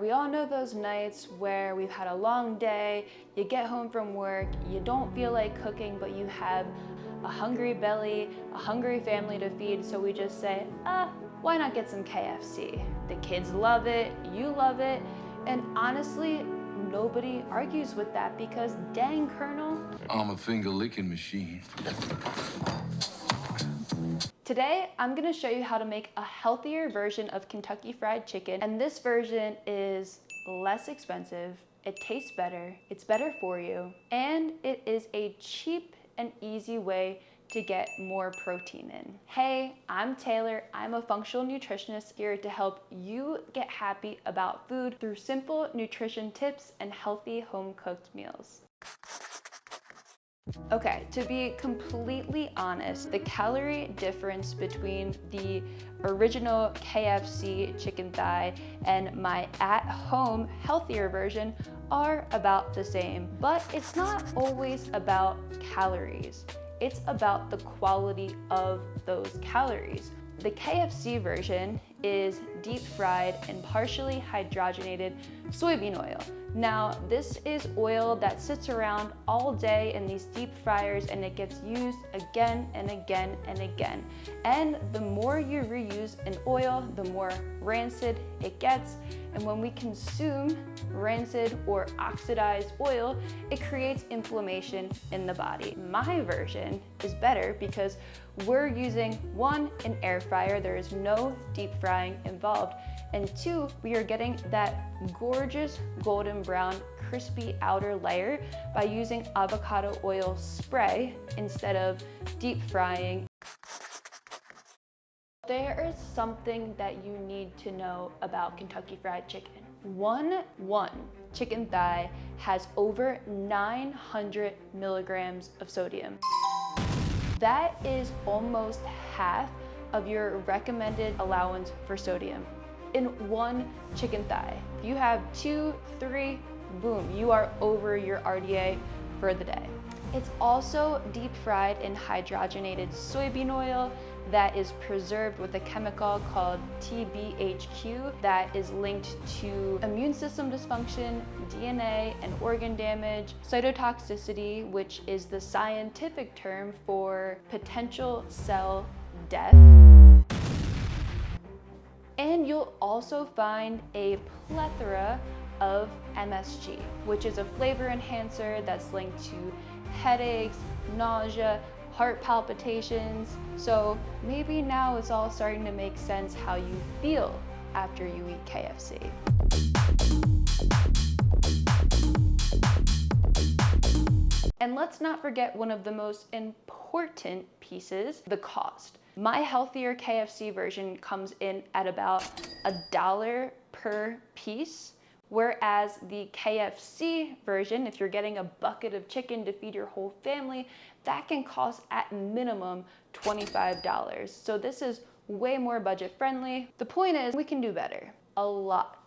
We all know those nights where we've had a long day, you get home from work, you don't feel like cooking, but you have a hungry belly, a hungry family to feed, so we just say, why not get some KFC? The kids love it, you love it, and honestly, nobody argues with that because dang, Colonel, I'm a finger-licking machine. Today, I'm gonna show you how to make a healthier version of Kentucky Fried Chicken, and this version is less expensive, it tastes better, it's better for you, and it is a cheap and easy way to get more protein in. Hey, I'm Taylor, I'm a functional nutritionist here to help you get happy about food through simple nutrition tips and healthy home-cooked meals. Okay, to be completely honest, the calorie difference between the original KFC chicken thigh and my at-home healthier version are about the same, but it's not always about calories. It's about the quality of those calories. The KFC version is deep fried and partially hydrogenated soybean oil. Now, this is oil that sits around all day in these deep fryers and it gets used again and again and again. And the more you reuse an oil, the more rancid it gets. And when we consume rancid or oxidized oil, it creates inflammation in the body. My version is better because we're using one, an air fryer, there is no deep frying involved, and two, we are getting that gorgeous golden brown crispy outer layer by using avocado oil spray instead of deep frying. There is something that you need to know about Kentucky Fried Chicken. One chicken thigh has over 900 milligrams of sodium. That is almost half of your recommended allowance for sodium in one chicken thigh. If you have 2, 3, boom, you are over your RDA for the day. It's also deep fried in hydrogenated soybean oil that is preserved with a chemical called TBHQ that is linked to immune system dysfunction, DNA and organ damage, cytotoxicity, which is the scientific term for potential cell death. And you'll also find a plethora of MSG, which is a flavor enhancer that's linked to headaches, nausea, heart palpitations. So maybe now it's all starting to make sense how you feel after you eat KFC. And let's not forget one of the most important pieces, the cost. My healthier KFC version comes in at about $1 per piece, whereas the KFC version, if you're getting a bucket of chicken to feed your whole family, that can cost at minimum $25. So this is way more budget friendly. The point is, we can do better, a lot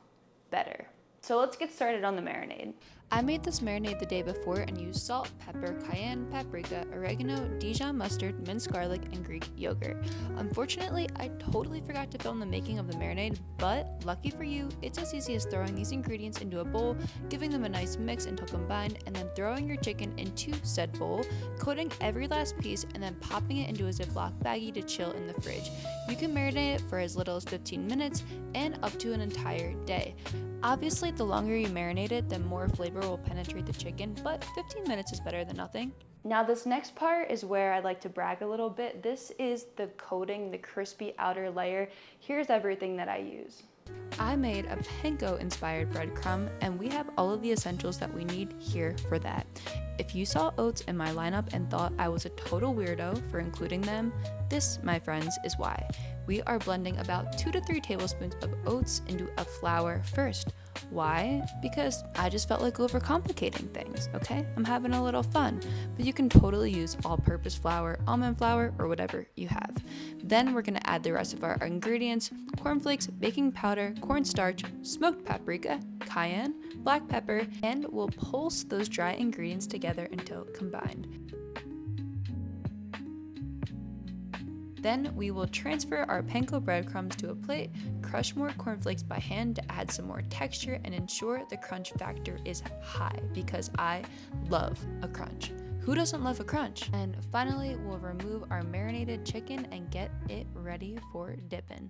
better. So let's get started on the marinade. I made this marinade the day before and used salt, pepper, cayenne, paprika, oregano, Dijon mustard, minced garlic, and Greek yogurt. Unfortunately, I totally forgot to film the making of the marinade, but lucky for you, it's as easy as throwing these ingredients into a bowl, giving them a nice mix until combined, and then throwing your chicken into said bowl, coating every last piece, and then popping it into a Ziploc baggie to chill in the fridge. You can marinate it for as little as 15 minutes and up to an entire day. Obviously, the longer you marinate it, the more flavor will penetrate the chicken, but 15 minutes is better than nothing. Now this next part is where I'd like to brag a little bit. This is the coating, the crispy outer layer. Here's everything that I use. I made a panko-inspired breadcrumb, and we have all of the essentials that we need here for that. If you saw oats in my lineup and thought I was a total weirdo for including them, this, my friends, is why. We are blending about 2 to 3 tablespoons of oats into a flour first. Why? Because I just felt like overcomplicating things, okay? I'm having a little fun, but you can totally use all-purpose flour, almond flour, or whatever you have. Then we're gonna add the rest of our ingredients: cornflakes, baking powder, cornstarch, smoked paprika, cayenne, black pepper, and we'll pulse those dry ingredients together until combined. Then we will transfer our panko breadcrumbs to a plate, crush more cornflakes by hand to add some more texture and ensure the crunch factor is high, because I love a crunch. Who doesn't love a crunch? And finally, we'll remove our marinated chicken and get it ready for dipping.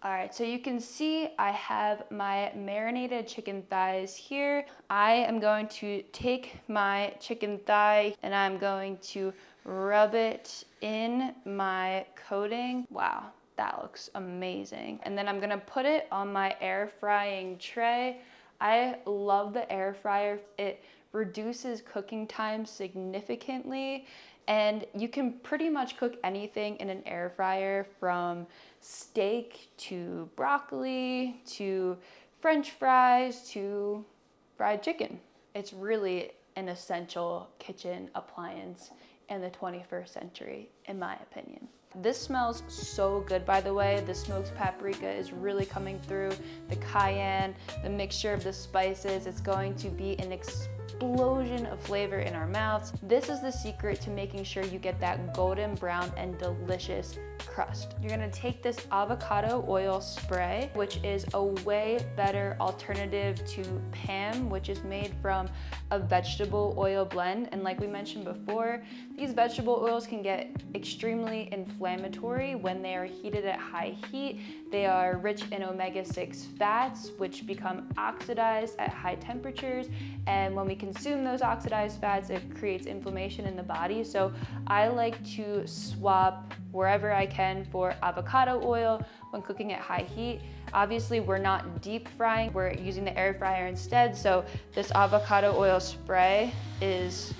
All right, so you can see I have my marinated chicken thighs here. I am going to take my chicken thigh and I'm going to rub it in my coating. Wow, that looks amazing. And then I'm gonna put it on my air frying tray. I love the air fryer. It reduces cooking time significantly, and you can pretty much cook anything in an air fryer, from steak to broccoli to French fries to fried chicken. It's really an essential kitchen appliance in the 21st century, in my opinion. This smells so good, by the way. The smoked paprika is really coming through. The cayenne, the mixture of the spices, it's going to be an explosion of flavor in our mouths. This is the secret to making sure you get that golden brown and delicious crust. You're gonna take this avocado oil spray, which is a way better alternative to Pam, which is made from a vegetable oil blend. And like we mentioned before, these vegetable oils can get extremely inflammatory when they are heated at high heat. They are rich in omega-6 fats, which become oxidized at high temperatures. And when we consume those oxidized fats, it creates inflammation in the body. So I like to swap wherever I can for avocado oil when cooking at high heat. Obviously, we're not deep frying, we're using the air fryer instead. So this avocado oil spray is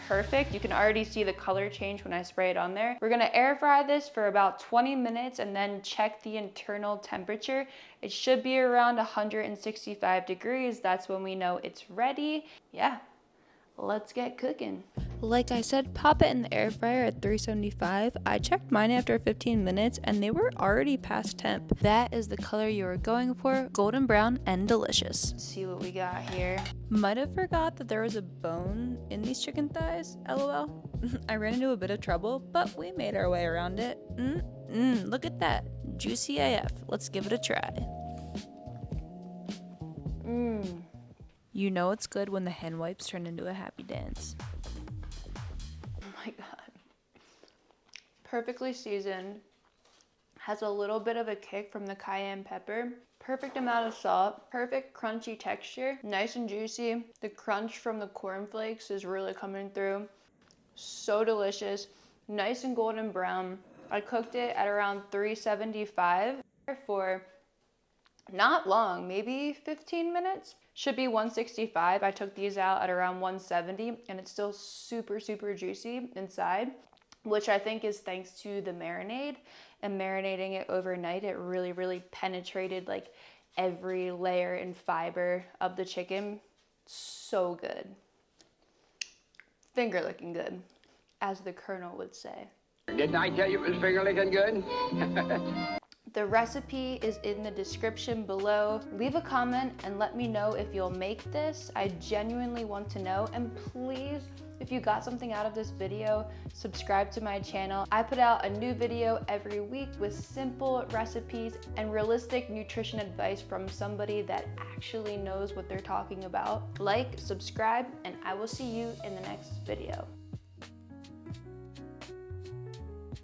perfect. You can already see the color change when I spray it on there. We're gonna air fry this for about 20 minutes and then check the internal temperature. It should be around 165 degrees. That's when we know it's ready. Yeah, let's get cooking. Like I said, pop it in the air fryer at 375. I checked mine after 15 minutes and they were already past temp. That is the color you were going for, golden brown and delicious. Let's see what we got here. Might have forgot that there was a bone in these chicken thighs, lol. I ran into a bit of trouble, but we made our way around it. Look at that, juicy AF. Let's give it a try. You know it's good when the hand wipes turn into a happy dance. Oh my God. Perfectly seasoned. Has a little bit of a kick from the cayenne pepper. Perfect amount of salt. Perfect crunchy texture. Nice and juicy. The crunch from the cornflakes is really coming through. So delicious. Nice and golden brown. I cooked it at around 375 for not long, maybe 15 minutes. Should be 165. I took these out at around 170 and it's still super, super juicy inside, which I think is thanks to the marinade and marinating it overnight. It really, really penetrated like every layer and fiber of the chicken. So good. Finger licking good, as the Colonel would say. Didn't I tell you it was finger licking good? The recipe is in the description below. Leave a comment and let me know if you'll make this. I genuinely want to know. And please, if you got something out of this video, subscribe to my channel. I put out a new video every week with simple recipes and realistic nutrition advice from somebody that actually knows what they're talking about. Like, subscribe, and I will see you in the next video.